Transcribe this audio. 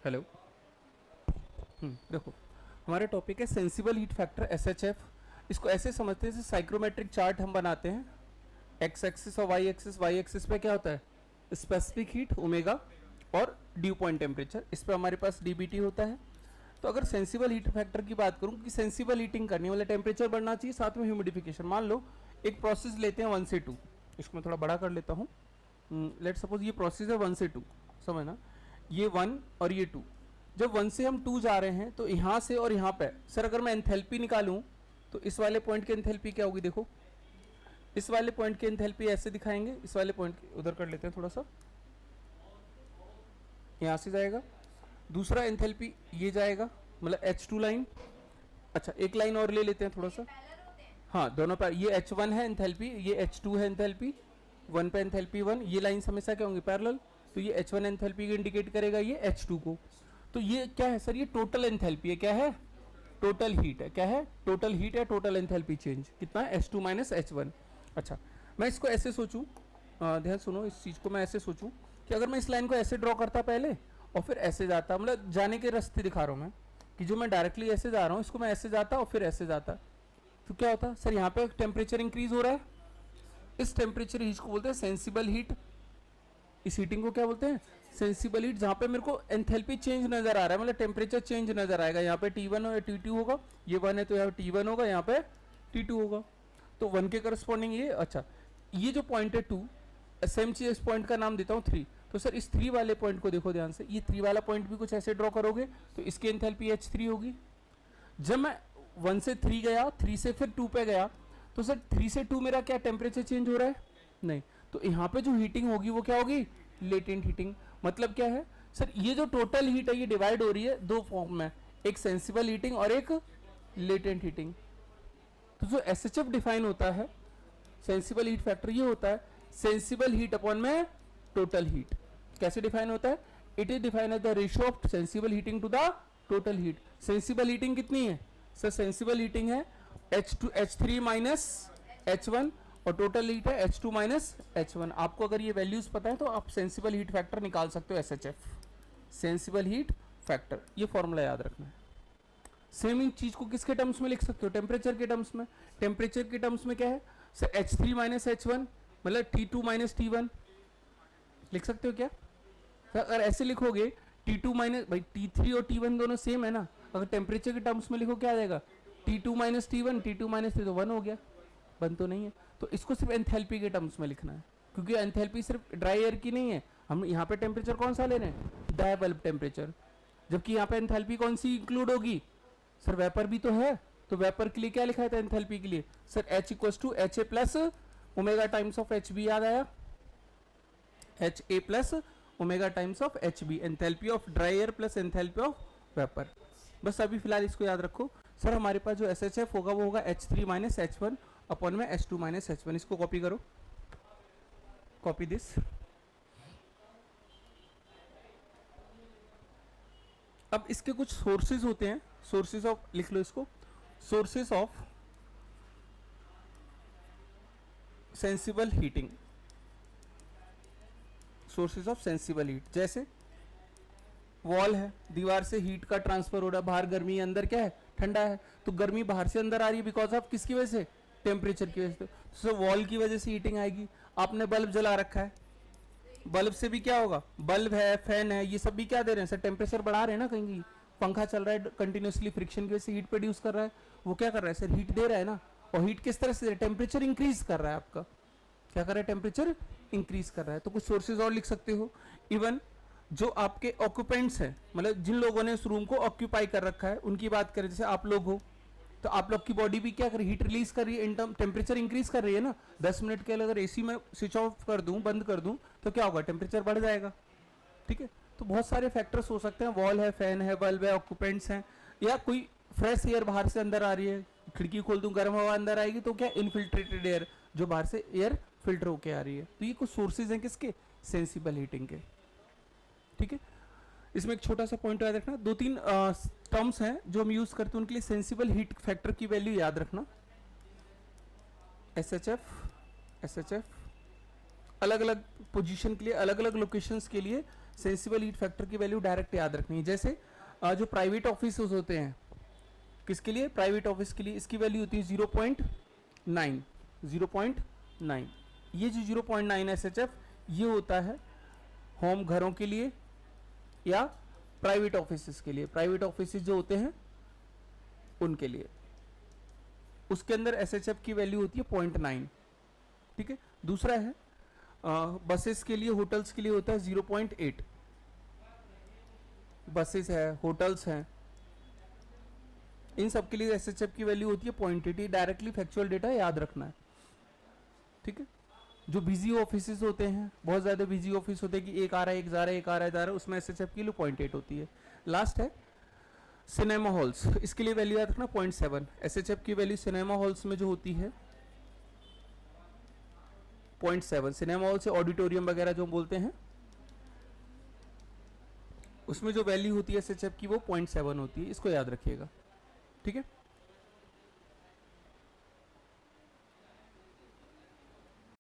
Hello. देखो, हमारा topic है सेंसिबल हीट फैक्टर SHF। इसको ऐसे समझते हैं जैसे साइक्रोमेट्रिक चार्ट हम बनाते हैं, एक्स एक्सिस और वाई एक्सिस पे क्या होता है, स्पेसिफिक हीट ओमेगा और ड्यू पॉइंट टेम्परेचर, इस पे हमारे पास डीबीटी होता है। तो अगर सेंसिबल हीट फैक्टर की बात करूं कि सेंसिबल हीटिंग करनी वाला टेम्परेचर बढ़ना चाहिए, साथ में ह्यूमिडिफिकेशन। मान लो एक प्रोसेस लेते हैं 1 से 2, इसको मैं थोड़ा बड़ा कर लेता हूँ। लेट सपोज ये प्रोसेस है 1 से 2, समझना, ये 1 और ये 2। जब 1 से हम 2 जा रहे हैं तो यहाँ से और यहाँ पे सर अगर मैं एंथैल्पी निकालूं तो इस वाले पॉइंट की एंथैल्पी क्या होगी, देखो इस वाले पॉइंट की एंथैल्पी ऐसे दिखाएंगे, इस वाले पॉइंट उधर कर लेते हैं थोड़ा सा, यहाँ से जाएगा। दूसरा एंथैल्पी ये जाएगा, मतलब H2 लाइन। अच्छा एक लाइन और ले लेते हैं थोड़ा सा, हाँ दोनों पर, ये H1 है एंथैल्पी, ये H2 है एंथैल्पी, 1 पे एंथैल्पी 1, ये लाइन हमेशा क्या होंगी, पैरेलल। तो ये H1 एंथैल्पी को इंडिकेट करेगा, ये H2 को। तो ये क्या है सर, ये टोटल एंथैल्पी है, क्या है, टोटल हीट है, क्या है, टोटल हीट है, टोटल एंथैल्पी चेंज कितना है, H2 माइनस H1। अच्छा मैं इसको ऐसे सोचूं, ध्यान सुनो, इस चीज़ को मैं ऐसे सोचूं कि अगर मैं इस लाइन को ऐसे ड्रॉ करता पहले और फिर ऐसे जाता, मतलब जाने के रास्ते दिखा रहा हूँ मैं कि जो मैं डायरेक्टली ऐसे जा रहा हूँ, इसको मैं ऐसे जाता और फिर ऐसे जाता, तो क्या होता सर, यहाँ पे टेम्परेचर इंक्रीज हो रहा है। इस टेम्परेचर हीट को बोलते हैं सेंसिबल हीट। इस हीटिंग को क्या बोलते हैं, सेंसिबल हीट, जहाँ पे मेरे को एंथैल्पी चेंज नजर आ रहा है, मतलब टेम्परेचर चेंज नजर आएगा। यहाँ पे T1 और T2 होगा, ये 1 है तो यहाँ T1 होगा, यहाँ पे T2 होगा, तो 1 के करस्पॉन्डिंग ये। अच्छा ये जो पॉइंट है 2, सेम चीज इस पॉइंट का नाम देता हूँ 3। तो सर इस 3 वाले पॉइंट को देखो ध्यान से, ये 3 वाला पॉइंट भी कुछ ऐसे ड्रॉ करोगे तो इसकी एंथैल्पी H3 होगी। जब मैं 1 से 3 गया, 3 से फिर 2 पे गया, तो सर 3 से 2 मेरा क्या टेम्परेचर चेंज हो रहा है, नहीं। तो यहाँ पे जो हीटिंग होगी वो क्या होगी, लेटेंट हीटिंग। मतलब क्या है सर, ये जो टोटल हीट है ये डिवाइड हो रही है दो फॉर्म में, एक सेंसिबल हीटिंग और एक लेटेंट हीटिंग। तो जो SHF डिफाइन होता है, सेंसिबल हीट फैक्टर, ये होता है सेंसिबल हीट अपॉन में टोटल हीट। कैसे डिफाइन होता है, it is define as the ratio of sensible heating to the total heat. Sensible heating कितनी है सर, सेंसिबल हीटिंग है H3 माइनस H1 और टोटल हीट है H2 माइनस H1। आपको अगर ये वैल्यूज पता है तो आप सेंसिबल हीट फैक्टर निकाल सकते हो, SHF सेंसिबल हीट फैक्टर, ये फॉर्मूला याद रखना है। सेम इन चीज को किसके टर्म्स में लिख सकते हो, टेम्परेचर के टर्म्स में। टेम्परेचर के टर्म्स में क्या है सर, H3 माइनस H1 मतलब T2 माइनस T1 लिख सकते हो क्या सर। अगर ऐसे लिखोगे T2 माइनस, भाई T3 और T1 दोनों सेम है ना, अगर टेम्परेचर के टर्म्स में लिखो क्या आ जाएगा, T2 minus T1, T2 minus T, तो 1 हो गया, बन तो नहीं है। तो इसको सिर्फ एंथैल्पी के टर्म्स में लिखना है, क्योंकि एंथैल्पी सिर्फ ड्राई एयर की नहीं है, हम यहाँ पे टेम्परेचर कौन सा ले रहे हैं, डायबल्ब टेम्परेचर, जबकि यहाँ पे एंथैल्पी कौन सी इंक्लूड होगी सर, वेपर भी तो है। तो वेपर के लिए क्या लिखा था एंथैल्पी के लिए sir, H equal to HA plus omega times of HB, याद आया, HA plus omega times of HB, enthalpy of dry air plus enthalpy of vapour. बस अभी फिलहाल इसको याद रखो सर, हमारे पास जो SHF होगा वो होगा H3 माइनस H1 अपॉन में H2 माइनस H1। इसको कॉपी करो, कॉपी दिस। अब इसके कुछ सोर्सेज होते हैं, सोर्सेज ऑफ, लिख लो इसको, sources of sensible heating, sources of sensible heat. जैसे वॉल है, दीवार से हीट का ट्रांसफर हो रहा है, बाहर गर्मी है, अंदर क्या है, ठंडा है, तो गर्मी बाहर से अंदर आ रही है बिकॉज ऑफ किसकी वजह से, टेम्परेचर की वजह से। तो वॉल की वजह से हीटिंग आएगी। आपने बल्ब जला रखा है, बल्ब से भी क्या होगा, बल्ब है, फैन है, ये सब भी क्या दे रहे हैं सर, टेम्परेचर बढ़ा रहे हैं ना। कहीं पंखा चल रहा है कंटिन्यूसली, फ्रिक्शन की वजह से हीट प्रोड्यूस कर रहा है, वो क्या कर रहा है सर, हीट दे रहा है ना। और हीट किस तरह से, टेम्परेचर इंक्रीज कर रहा है आपका, क्या कर रहा है, टेम्परेचर इंक्रीज कर रहा है। तो कुछ सोर्सेज और लिख सकते हो। इवन जो आपके ऑक्यूपेंट्स हैं, मतलब जिन लोगों ने इस रूम को ऑक्यूपाई कर रखा है, उनकी बात करें, जैसे आप लोग हो, तो आप लोग की बॉडी भी क्या कर रही है, हीट रिलीज कर रही है, इन टेम्परेचर इंक्रीज कर रही है ना। 10 मिनट के लिए अगर एसी में स्विच ऑफ कर दूं, बंद कर दूं, तो क्या होगा, टेम्परेचर बढ़ जाएगा। ठीक है, तो बहुत सारे फैक्टर्स हो सकते हैं, वॉल है, फैन है, बल्ब है, ऑक्यूपेंट्स हैं, या कोई फ्रेश एयर बाहर से अंदर आ रही है, खिड़की खोल दूं, गर्म हवा अंदर आएगी, तो क्या, इनफिल्ट्रेटेड एयर, जो बाहर से एयर फिल्टर होके आ रही है। तो ये कुछ सोर्सेज हैं किसके, सेंसिबल हीटिंग के। ठीक है, इसमें एक छोटा सा पॉइंट याद रखना, 2-3 टर्म्स हैं जो हम यूज करते हैं, उनके लिए सेंसिबल हीट फैक्टर की वैल्यू याद रखना। SHF अलग अलग पोजीशन के लिए, अलग अलग लोकेशंस के लिए सेंसिबल हीट फैक्टर की वैल्यू डायरेक्ट याद रखनी है। जैसे जो प्राइवेट ऑफिस होते हैं, किसके लिए? प्राइवेट ऑफिस के लिए इसकी वैल्यू होती है 0.9, 0.9। ये जो 0.9 SHF ये होता है होम घरों के लिए या प्राइवेट ऑफिस के लिए। प्राइवेट ऑफिस जो होते हैं उनके लिए, उसके अंदर SHF की वैल्यू होती है 0.9। ठीक है। दूसरा है बसेस के लिए, होटल्स के लिए होता है 0.8। बसेस है, होटल्स हैं, इन सब के लिए SHF की वैल्यू होती है 0.8। डायरेक्टली फैक्चुअल डेटा याद रखना है। ठीक है। जो बिजी ऑफिस होते हैं, बहुत ज़्यादा बिजी ऑफिस होते हैं कि एक आ रहा है, एक जा रहा है, एक आ रहा है, जा रहा है, उसमें SHF की वैल्यू 0.8 होती है। लास्ट है सिनेमा हॉल्स, इसके लिए वैल्यू याद रखना 0.7। SHF की वैल्यू सिनेमा हॉल्स में जो होती है 0.7। सिनेमा हॉल से ऑडिटोरियम वगैरह जो बोलते हैं, उसमें जो वैल्यू होती है SHF की वो 0.7 होती है। इसको याद रखिएगा। ठीक है।